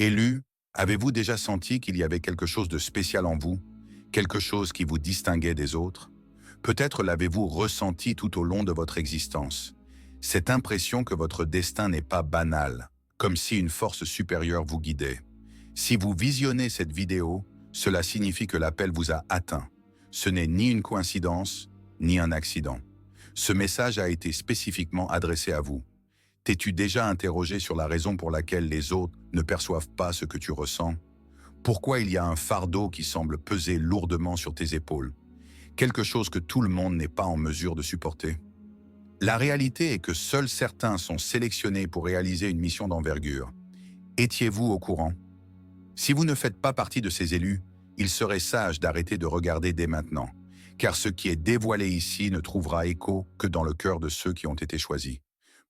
Élu, avez-vous déjà senti qu'il y avait quelque chose de spécial en vous, quelque chose qui vous distinguait des autres? Peut-être l'avez-vous ressenti tout au long de votre existence. Cette impression que votre destin n'est pas banal, comme si une force supérieure vous guidait. Si vous visionnez cette vidéo, cela signifie que l'appel vous a atteint. Ce n'est ni une coïncidence, ni un accident. Ce message a été spécifiquement adressé à vous. T'es-tu déjà interrogé sur la raison pour laquelle les autres ne perçoivent pas ce que tu ressens? Pourquoi il y a un fardeau qui semble peser lourdement sur tes épaules? Quelque chose que tout le monde n'est pas en mesure de supporter. La réalité est que seuls certains sont sélectionnés pour réaliser une mission d'envergure. Étiez-vous au courant? Si vous ne faites pas partie de ces élus, il serait sage d'arrêter de regarder dès maintenant, car ce qui est dévoilé ici ne trouvera écho que dans le cœur de ceux qui ont été choisis.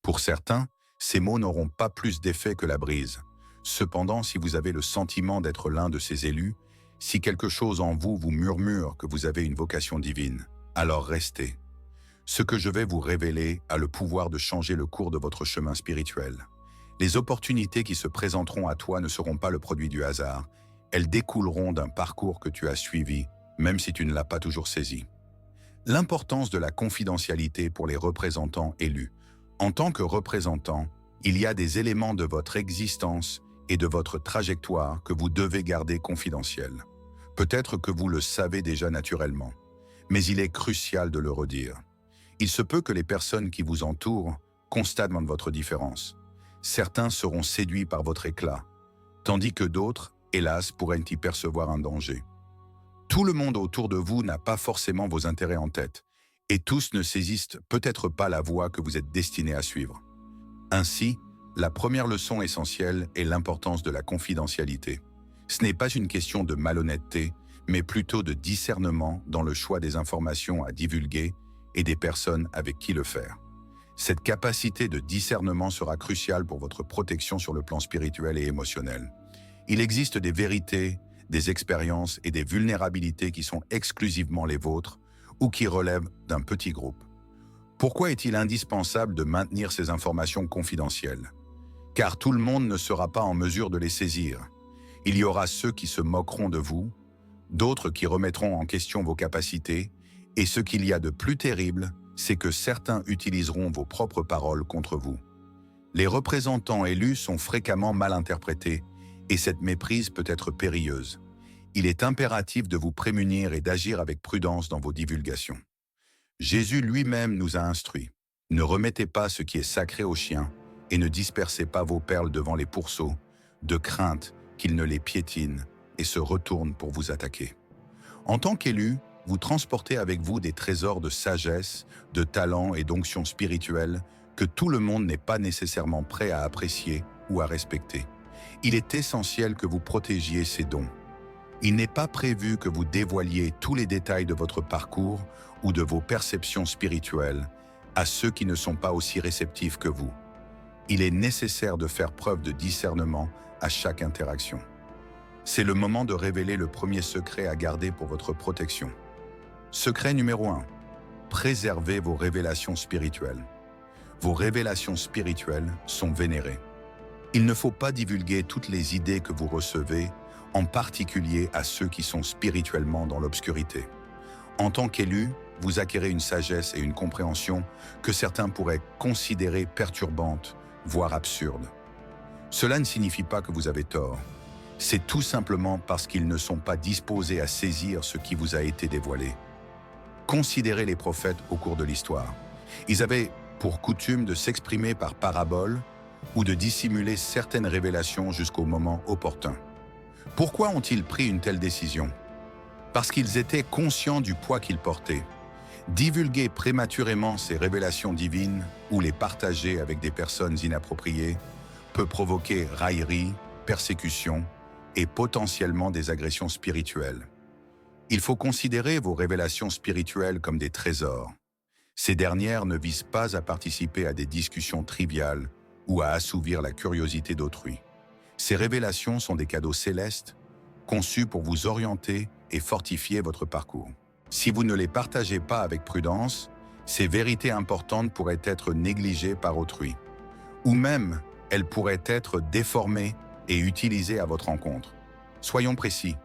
Pour certains, ces mots n'auront pas plus d'effet que la brise. Cependant, si vous avez le sentiment d'être l'un de ces élus, si quelque chose en vous vous murmure que vous avez une vocation divine, alors restez. Ce que je vais vous révéler a le pouvoir de changer le cours de votre chemin spirituel. Les opportunités qui se présenteront à toi ne seront pas le produit du hasard. Elles découleront d'un parcours que tu as suivi, même si tu ne l'as pas toujours saisi. L'importance de la confidentialité pour les représentants élus. En tant que représentant, il y a des éléments de votre existence et de votre trajectoire que vous devez garder confidentiels. Peut-être que vous le savez déjà naturellement, mais il est crucial de le redire. Il se peut que les personnes qui vous entourent constatent votre différence. Certains seront séduits par votre éclat, tandis que d'autres, hélas, pourraient y percevoir un danger. Tout le monde autour de vous n'a pas forcément vos intérêts en tête, et tous ne saisissent peut-être pas la voie que vous êtes destiné à suivre. Ainsi, la première leçon essentielle est l'importance de la confidentialité. Ce n'est pas une question de malhonnêteté, mais plutôt de discernement dans le choix des informations à divulguer et des personnes avec qui le faire. Cette capacité de discernement sera cruciale pour votre protection sur le plan spirituel et émotionnel. Il existe des vérités, des expériences et des vulnérabilités qui sont exclusivement les vôtres ou qui relèvent d'un petit groupe. Pourquoi est-il indispensable de maintenir ces informations confidentielles? Car tout le monde ne sera pas en mesure de les saisir. Il y aura ceux qui se moqueront de vous, d'autres qui remettront en question vos capacités, et ce qu'il y a de plus terrible, c'est que certains utiliseront vos propres paroles contre vous. Les représentants élus sont fréquemment mal interprétés, et cette méprise peut être périlleuse. Il est impératif de vous prémunir et d'agir avec prudence dans vos divulgations. Jésus lui-même nous a instruits. Ne remettez pas ce qui est sacré aux chiens, et ne dispersez pas vos perles devant les pourceaux, de crainte qu'ils ne les piétinent et se retournent pour vous attaquer. En tant qu'élu, vous transportez avec vous des trésors de sagesse, de talent et d'onction spirituelle que tout le monde n'est pas nécessairement prêt à apprécier ou à respecter. Il est essentiel que vous protégiez ces dons. Il n'est pas prévu que vous dévoiliez tous les détails de votre parcours ou de vos perceptions spirituelles à ceux qui ne sont pas aussi réceptifs que vous. Il est nécessaire de faire preuve de discernement à chaque interaction. C'est le moment de révéler le premier secret à garder pour votre protection. Secret numéro 1. Préservez vos révélations spirituelles. Vos révélations spirituelles sont vénérées. Il ne faut pas divulguer toutes les idées que vous recevez, en particulier à ceux qui sont spirituellement dans l'obscurité. En tant qu'élu, vous acquérez une sagesse et une compréhension que certains pourraient considérer perturbantes, voire absurdes. Cela ne signifie pas que vous avez tort. C'est tout simplement parce qu'ils ne sont pas disposés à saisir ce qui vous a été dévoilé. Considérez les prophètes au cours de l'histoire. Ils avaient pour coutume de s'exprimer par paraboles ou de dissimuler certaines révélations jusqu'au moment opportun. Pourquoi ont-ils pris une telle décision? Parce qu'ils étaient conscients du poids qu'ils portaient. Divulguer prématurément ces révélations divines ou les partager avec des personnes inappropriées peut provoquer raillerie, persécution et potentiellement des agressions spirituelles. Il faut considérer vos révélations spirituelles comme des trésors. Ces dernières ne visent pas à participer à des discussions triviales ou à assouvir la curiosité d'autrui. Ces révélations sont des cadeaux célestes, conçus pour vous orienter et fortifier votre parcours. Si vous ne les partagez pas avec prudence, ces vérités importantes pourraient être négligées par autrui. Ou même, elles pourraient être déformées et utilisés à votre encontre. Soyons précis.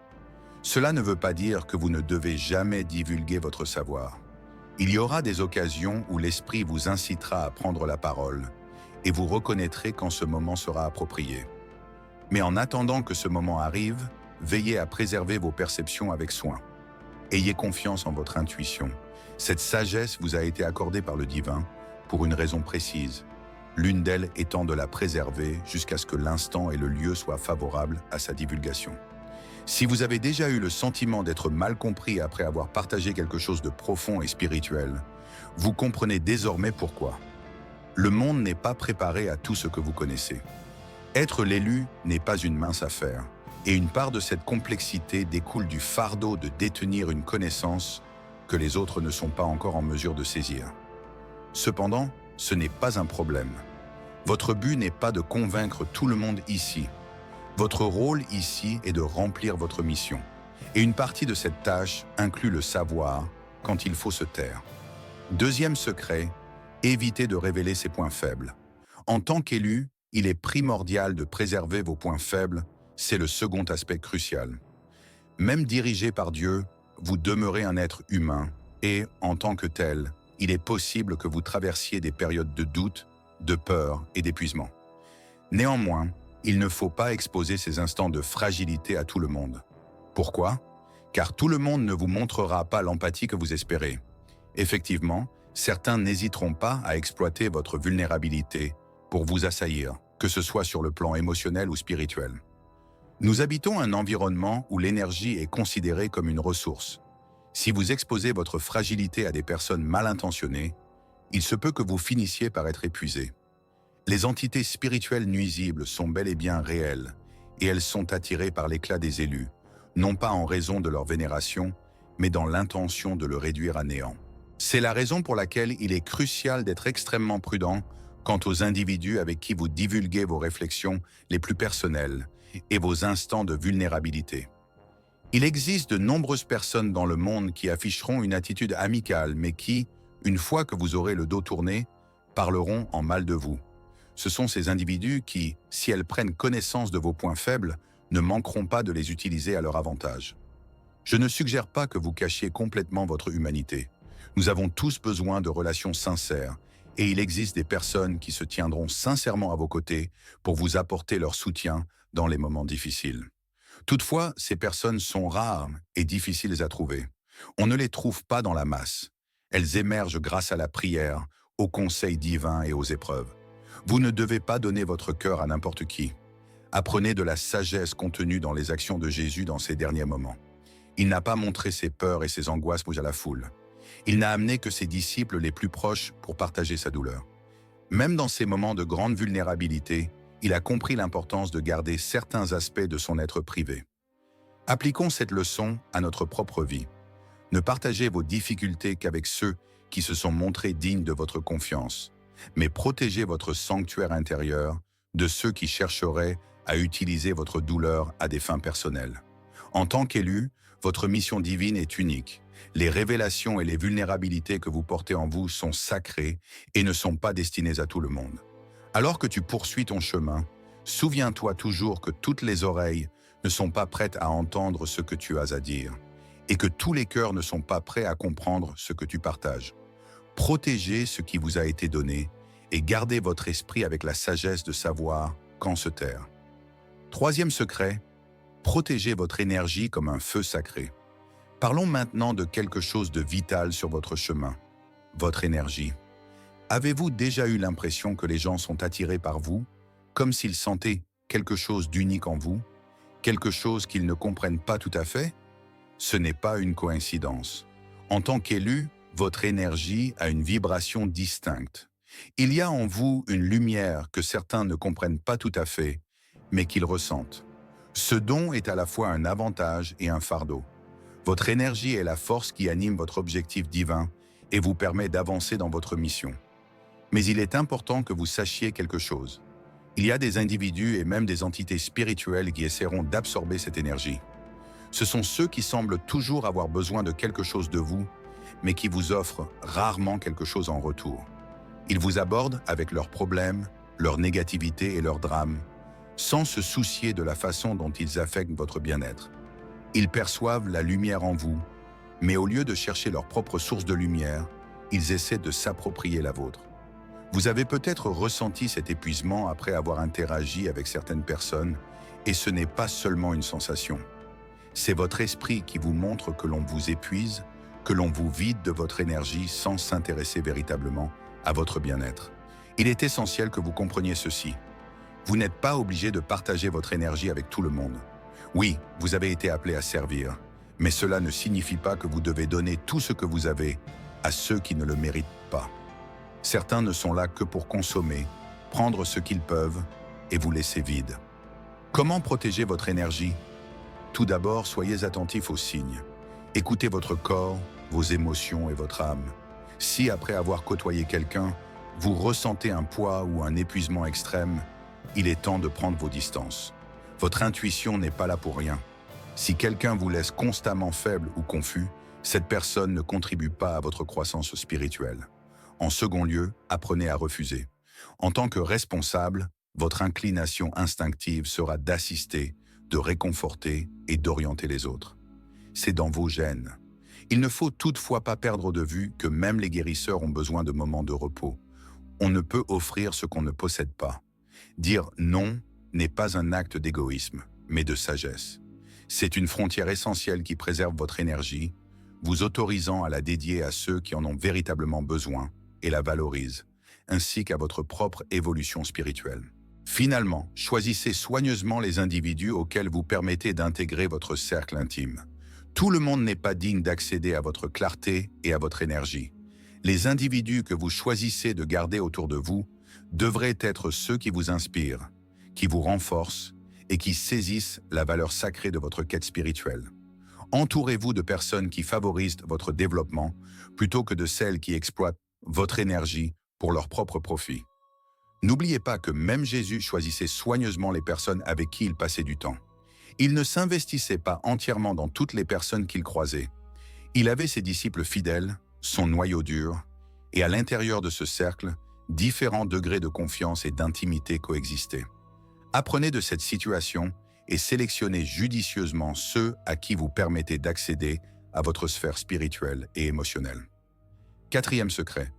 Cela ne veut pas dire que vous ne devez jamais divulguer votre savoir. Il y aura des occasions où l'esprit vous incitera à prendre la parole et vous reconnaîtrez quand ce moment sera approprié. Mais en attendant que ce moment arrive, veillez à préserver vos perceptions avec soin. Ayez confiance en votre intuition. Cette sagesse vous a été accordée par le divin pour une raison précise, l'une d'elles étant de la préserver jusqu'à ce que l'instant et le lieu soient favorables à sa divulgation. Si vous avez déjà eu le sentiment d'être mal compris après avoir partagé quelque chose de profond et spirituel, vous comprenez désormais pourquoi. Le monde n'est pas préparé à tout ce que vous connaissez. Être l'élu n'est pas une mince affaire, et une part de cette complexité découle du fardeau de détenir une connaissance que les autres ne sont pas encore en mesure de saisir. Cependant, ce n'est pas un problème. Votre but n'est pas de convaincre tout le monde ici. Votre rôle ici est de remplir votre mission. Et une partie de cette tâche inclut le savoir quand il faut se taire. Deuxième secret, évitez de révéler ses points faibles. En tant qu'élu, il est primordial de préserver vos points faibles, c'est le second aspect crucial. Même dirigé par Dieu, vous demeurez un être humain et, en tant que tel, il est possible que vous traversiez des périodes de doute, de peur et d'épuisement. Néanmoins, il ne faut pas exposer ces instants de fragilité à tout le monde. Pourquoi? Car tout le monde ne vous montrera pas l'empathie que vous espérez. Effectivement, certains n'hésiteront pas à exploiter votre vulnérabilité pour vous assaillir, que ce soit sur le plan émotionnel ou spirituel. Nous habitons un environnement où l'énergie est considérée comme une ressource. Si vous exposez votre fragilité à des personnes mal intentionnées, il se peut que vous finissiez par être épuisé. Les entités spirituelles nuisibles sont bel et bien réelles, et elles sont attirées par l'éclat des élus, non pas en raison de leur vénération, mais dans l'intention de le réduire à néant. C'est la raison pour laquelle il est crucial d'être extrêmement prudent quant aux individus avec qui vous divulguez vos réflexions les plus personnelles et vos instants de vulnérabilité. Il existe de nombreuses personnes dans le monde qui afficheront une attitude amicale, mais qui, une fois que vous aurez le dos tourné, parleront en mal de vous. Ce sont ces individus qui, si elles prennent connaissance de vos points faibles, ne manqueront pas de les utiliser à leur avantage. Je ne suggère pas que vous cachiez complètement votre humanité. Nous avons tous besoin de relations sincères, et il existe des personnes qui se tiendront sincèrement à vos côtés pour vous apporter leur soutien dans les moments difficiles. Toutefois, ces personnes sont rares et difficiles à trouver. On ne les trouve pas dans la masse. Elles émergent grâce à la prière, aux conseils divins et aux épreuves. Vous ne devez pas donner votre cœur à n'importe qui. Apprenez de la sagesse contenue dans les actions de Jésus dans ces derniers moments. Il n'a pas montré ses peurs et ses angoisses à la foule. Il n'a amené que ses disciples les plus proches pour partager sa douleur. Même dans ces moments de grande vulnérabilité, il a compris l'importance de garder certains aspects de son être privé. Appliquons cette leçon à notre propre vie. Ne partagez vos difficultés qu'avec ceux qui se sont montrés dignes de votre confiance, mais protégez votre sanctuaire intérieur de ceux qui chercheraient à utiliser votre douleur à des fins personnelles. En tant qu'élu, votre mission divine est unique. Les révélations et les vulnérabilités que vous portez en vous sont sacrées et ne sont pas destinées à tout le monde. Alors que tu poursuis ton chemin, souviens-toi toujours que toutes les oreilles ne sont pas prêtes à entendre ce que tu as à dire et que tous les cœurs ne sont pas prêts à comprendre ce que tu partages. Protégez ce qui vous a été donné et gardez votre esprit avec la sagesse de savoir quand se taire. Troisième secret, protégez votre énergie comme un feu sacré. Parlons maintenant de quelque chose de vital sur votre chemin, votre énergie. Avez-vous déjà eu l'impression que les gens sont attirés par vous, comme s'ils sentaient quelque chose d'unique en vous, quelque chose qu'ils ne comprennent pas tout à fait? Ce n'est pas une coïncidence. En tant qu'élu, votre énergie a une vibration distincte. Il y a en vous une lumière que certains ne comprennent pas tout à fait, mais qu'ils ressentent. Ce don est à la fois un avantage et un fardeau. Votre énergie est la force qui anime votre objectif divin et vous permet d'avancer dans votre mission. Mais il est important que vous sachiez quelque chose. Il y a des individus et même des entités spirituelles qui essaieront d'absorber cette énergie. Ce sont ceux qui semblent toujours avoir besoin de quelque chose de vous, mais qui vous offrent rarement quelque chose en retour. Ils vous abordent avec leurs problèmes, leur négativité et leurs drames, sans se soucier de la façon dont ils affectent votre bien-être. Ils perçoivent la lumière en vous, mais au lieu de chercher leur propre source de lumière, ils essaient de s'approprier la vôtre. Vous avez peut-être ressenti cet épuisement après avoir interagi avec certaines personnes, et ce n'est pas seulement une sensation. C'est votre esprit qui vous montre que l'on vous épuise, que l'on vous vide de votre énergie sans s'intéresser véritablement à votre bien-être. Il est essentiel que vous compreniez ceci. Vous n'êtes pas obligé de partager votre énergie avec tout le monde. Oui, vous avez été appelé à servir, mais cela ne signifie pas que vous devez donner tout ce que vous avez à ceux qui ne le méritent pas. Certains ne sont là que pour consommer, prendre ce qu'ils peuvent et vous laisser vide. Comment protéger votre énergie? Tout d'abord, soyez attentif aux signes. Écoutez votre corps, vos émotions et votre âme. Si, après avoir côtoyé quelqu'un, vous ressentez un poids ou un épuisement extrême, il est temps de prendre vos distances. Votre intuition n'est pas là pour rien. Si quelqu'un vous laisse constamment faible ou confus, cette personne ne contribue pas à votre croissance spirituelle. En second lieu, apprenez à refuser. En tant que responsable, votre inclination instinctive sera d'assister, de réconforter et d'orienter les autres. C'est dans vos gènes. Il ne faut toutefois pas perdre de vue que même les guérisseurs ont besoin de moments de repos. On ne peut offrir ce qu'on ne possède pas. Dire non n'est pas un acte d'égoïsme, mais de sagesse. C'est une frontière essentielle qui préserve votre énergie, vous autorisant à la dédier à ceux qui en ont véritablement besoin et la valorisent, ainsi qu'à votre propre évolution spirituelle. Finalement, choisissez soigneusement les individus auxquels vous permettez d'intégrer votre cercle intime. Tout le monde n'est pas digne d'accéder à votre clarté et à votre énergie. Les individus que vous choisissez de garder autour de vous devraient être ceux qui vous inspirent, qui vous renforcent et qui saisissent la valeur sacrée de votre quête spirituelle. Entourez-vous de personnes qui favorisent votre développement plutôt que de celles qui exploitent votre énergie pour leur propre profit. N'oubliez pas que même Jésus choisissait soigneusement les personnes avec qui il passait du temps. Il ne s'investissait pas entièrement dans toutes les personnes qu'il croisait. Il avait ses disciples fidèles, son noyau dur, et à l'intérieur de ce cercle, différents degrés de confiance et d'intimité coexistaient. Apprenez de cette situation et sélectionnez judicieusement ceux à qui vous permettez d'accéder à votre sphère spirituelle et émotionnelle. Quatrième secret.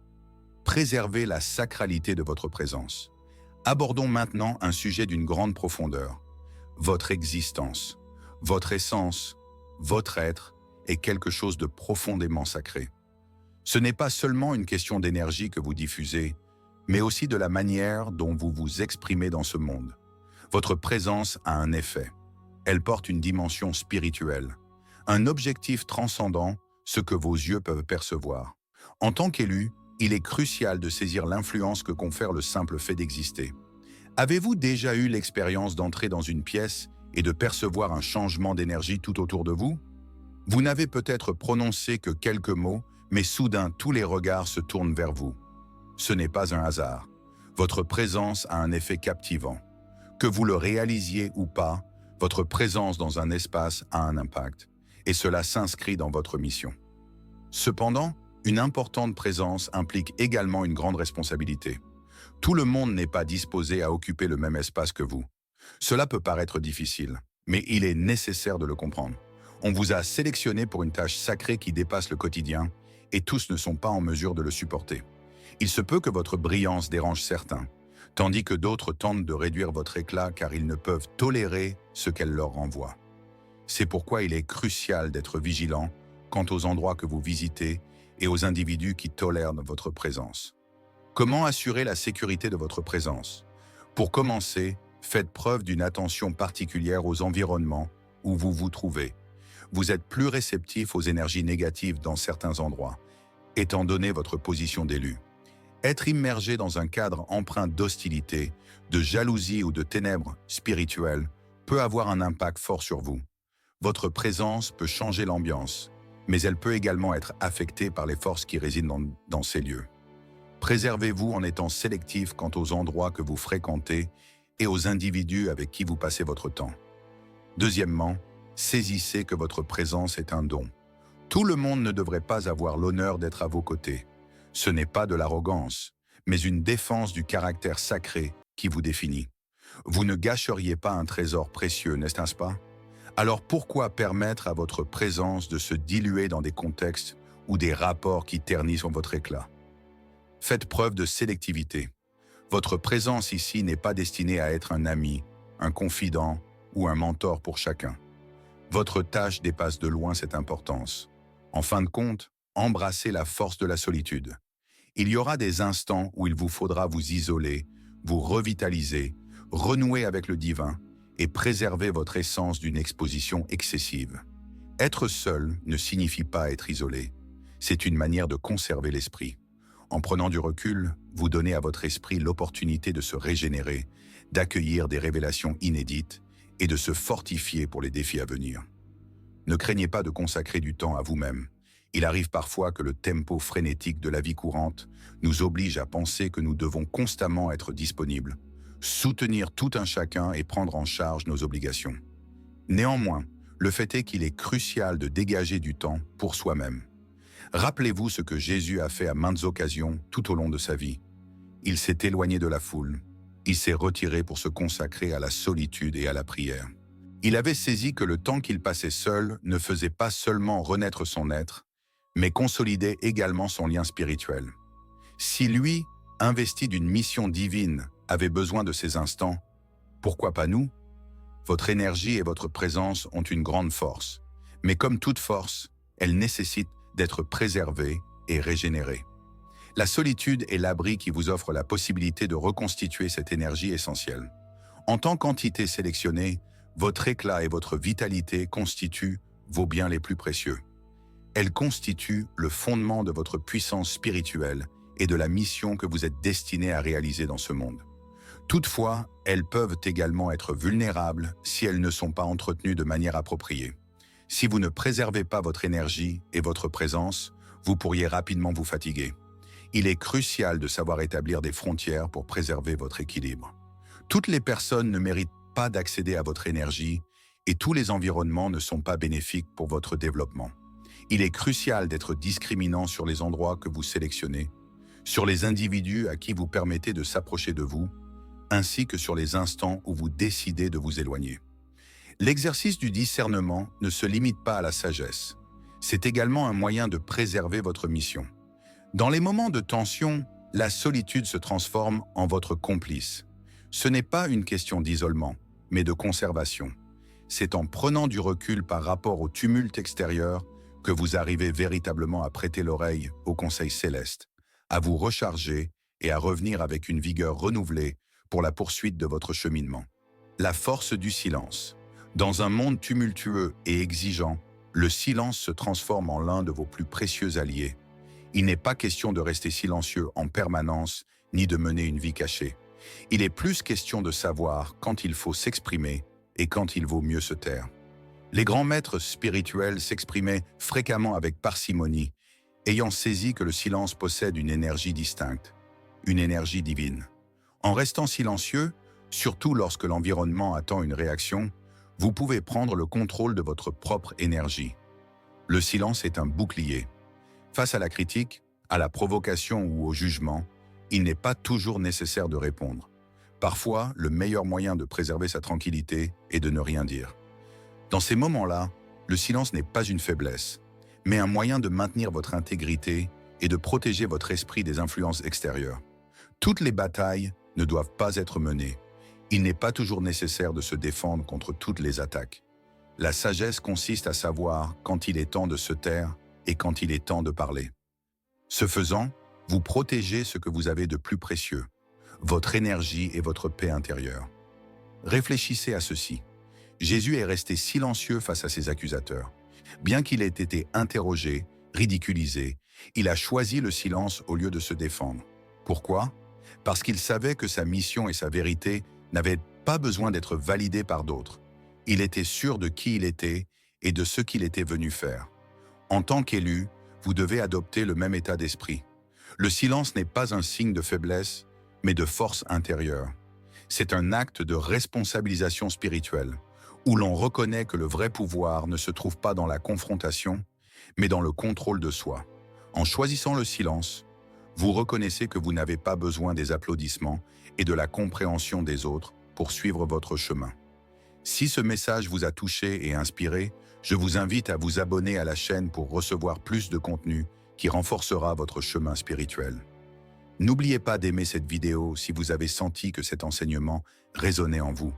Préservez la sacralité de votre présence. Abordons maintenant un sujet d'une grande profondeur. Votre existence, votre essence, votre être est quelque chose de profondément sacré. Ce n'est pas seulement une question d'énergie que vous diffusez, mais aussi de la manière dont vous vous exprimez dans ce monde. Votre présence a un effet. Elle porte une dimension spirituelle, un objectif transcendant ce que vos yeux peuvent percevoir. En tant qu'élu, il est crucial de saisir l'influence que confère le simple fait d'exister. Avez-vous déjà eu l'expérience d'entrer dans une pièce et de percevoir un changement d'énergie tout autour de vous? Vous n'avez peut-être prononcé que quelques mots, mais soudain tous les regards se tournent vers vous. Ce n'est pas un hasard. Votre présence a un effet captivant. Que vous le réalisiez ou pas, votre présence dans un espace a un impact, et cela s'inscrit dans votre mission. Cependant, une importante présence implique également une grande responsabilité. Tout le monde n'est pas disposé à occuper le même espace que vous. Cela peut paraître difficile, mais il est nécessaire de le comprendre. On vous a sélectionné pour une tâche sacrée qui dépasse le quotidien, et tous ne sont pas en mesure de le supporter. Il se peut que votre brillance dérange certains, tandis que d'autres tentent de réduire votre éclat car ils ne peuvent tolérer ce qu'elle leur renvoie. C'est pourquoi il est crucial d'être vigilant quant aux endroits que vous visitez et aux individus qui tolèrent votre présence. Comment assurer la sécurité de votre présence? Pour commencer, faites preuve d'une attention particulière aux environnements où vous vous trouvez. Vous êtes plus réceptif aux énergies négatives dans certains endroits, étant donné votre position d'élu. Être immergé dans un cadre empreint d'hostilité, de jalousie ou de ténèbres spirituelles peut avoir un impact fort sur vous. Votre présence peut changer l'ambiance, mais elle peut également être affectée par les forces qui résident dans ces lieux. Préservez-vous en étant sélectif quant aux endroits que vous fréquentez et aux individus avec qui vous passez votre temps. Deuxièmement, saisissez que votre présence est un don. Tout le monde ne devrait pas avoir l'honneur d'être à vos côtés. Ce n'est pas de l'arrogance, mais une défense du caractère sacré qui vous définit. Vous ne gâcheriez pas un trésor précieux, n'est-ce pas? Alors pourquoi permettre à votre présence de se diluer dans des contextes ou des rapports qui ternissent votre éclat? Faites preuve de sélectivité. Votre présence ici n'est pas destinée à être un ami, un confident ou un mentor pour chacun. Votre tâche dépasse de loin cette importance. En fin de compte, embrassez la force de la solitude. Il y aura des instants où il vous faudra vous isoler, vous revitaliser, renouer avec le divin et préserver votre essence d'une exposition excessive. Être seul ne signifie pas être isolé. C'est une manière de conserver l'esprit. En prenant du recul, vous donnez à votre esprit l'opportunité de se régénérer, d'accueillir des révélations inédites et de se fortifier pour les défis à venir. Ne craignez pas de consacrer du temps à vous-même. Il arrive parfois que le tempo frénétique de la vie courante nous oblige à penser que nous devons constamment être disponibles, soutenir tout un chacun et prendre en charge nos obligations. Néanmoins, le fait est qu'il est crucial de dégager du temps pour soi-même. Rappelez-vous ce que Jésus a fait à maintes occasions tout au long de sa vie. Il s'est éloigné de la foule, il s'est retiré pour se consacrer à la solitude et à la prière. Il avait saisi que le temps qu'il passait seul ne faisait pas seulement renaître son être, mais consolidait également son lien spirituel. Si lui, investi d'une mission divine, avait besoin de ces instants, pourquoi pas nous? Votre énergie et votre présence ont une grande force, mais comme toute force, elle nécessite d'être préservée et régénérée. La solitude est l'abri qui vous offre la possibilité de reconstituer cette énergie essentielle. En tant qu'entité sélectionnée, votre éclat et votre vitalité constituent vos biens les plus précieux. Elles constituent le fondement de votre puissance spirituelle et de la mission que vous êtes destiné à réaliser dans ce monde. Toutefois, elles peuvent également être vulnérables si elles ne sont pas entretenues de manière appropriée. Si vous ne préservez pas votre énergie et votre présence, vous pourriez rapidement vous fatiguer. Il est crucial de savoir établir des frontières pour préserver votre équilibre. Toutes les personnes ne méritent pas d'accéder à votre énergie et tous les environnements ne sont pas bénéfiques pour votre développement. Il est crucial d'être discriminant sur les endroits que vous sélectionnez, sur les individus à qui vous permettez de s'approcher de vous, ainsi que sur les instants où vous décidez de vous éloigner. L'exercice du discernement ne se limite pas à la sagesse. C'est également un moyen de préserver votre mission. Dans les moments de tension, la solitude se transforme en votre complice. Ce n'est pas une question d'isolement, mais de conservation. C'est en prenant du recul par rapport au tumulte extérieur que vous arrivez véritablement à prêter l'oreille au conseil céleste, à vous recharger et à revenir avec une vigueur renouvelée pour la poursuite de votre cheminement. La force du silence. Dans un monde tumultueux et exigeant, le silence se transforme en l'un de vos plus précieux alliés. Il n'est pas question de rester silencieux en permanence, ni de mener une vie cachée. Il est plus question de savoir quand il faut s'exprimer et quand il vaut mieux se taire. Les grands maîtres spirituels s'exprimaient fréquemment avec parcimonie, ayant saisi que le silence possède une énergie distincte, une énergie divine. En restant silencieux, surtout lorsque l'environnement attend une réaction, vous pouvez prendre le contrôle de votre propre énergie. Le silence est un bouclier. Face à la critique, à la provocation ou au jugement, il n'est pas toujours nécessaire de répondre. Parfois, le meilleur moyen de préserver sa tranquillité est de ne rien dire. Dans ces moments-là, le silence n'est pas une faiblesse, mais un moyen de maintenir votre intégrité et de protéger votre esprit des influences extérieures. Toutes les batailles ne doivent pas être menées. Il n'est pas toujours nécessaire de se défendre contre toutes les attaques. La sagesse consiste à savoir quand il est temps de se taire et quand il est temps de parler. Ce faisant, vous protégez ce que vous avez de plus précieux, votre énergie et votre paix intérieure. Réfléchissez à ceci. Jésus est resté silencieux face à ses accusateurs. Bien qu'il ait été interrogé, ridiculisé, il a choisi le silence au lieu de se défendre. Pourquoi? Parce qu'il savait que sa mission et sa vérité n'avaient pas besoin d'être validées par d'autres. Il était sûr de qui il était et de ce qu'il était venu faire. En tant qu'élu, vous devez adopter le même état d'esprit. Le silence n'est pas un signe de faiblesse, mais de force intérieure. C'est un acte de responsabilisation spirituelle, où l'on reconnaît que le vrai pouvoir ne se trouve pas dans la confrontation, mais dans le contrôle de soi. En choisissant le silence, vous reconnaissez que vous n'avez pas besoin des applaudissements et de la compréhension des autres pour suivre votre chemin. Si ce message vous a touché et inspiré, je vous invite à vous abonner à la chaîne pour recevoir plus de contenu qui renforcera votre chemin spirituel. N'oubliez pas d'aimer cette vidéo si vous avez senti que cet enseignement résonnait en vous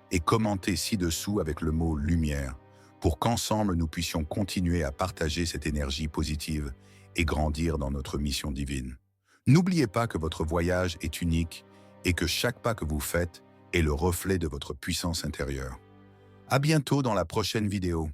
et commentez ci-dessous avec le mot lumière pour qu'ensemble nous puissions continuer à partager cette énergie positive et grandir dans notre mission divine. N'oubliez pas que votre voyage est unique et que chaque pas que vous faites est le reflet de votre puissance intérieure. À bientôt dans la prochaine vidéo.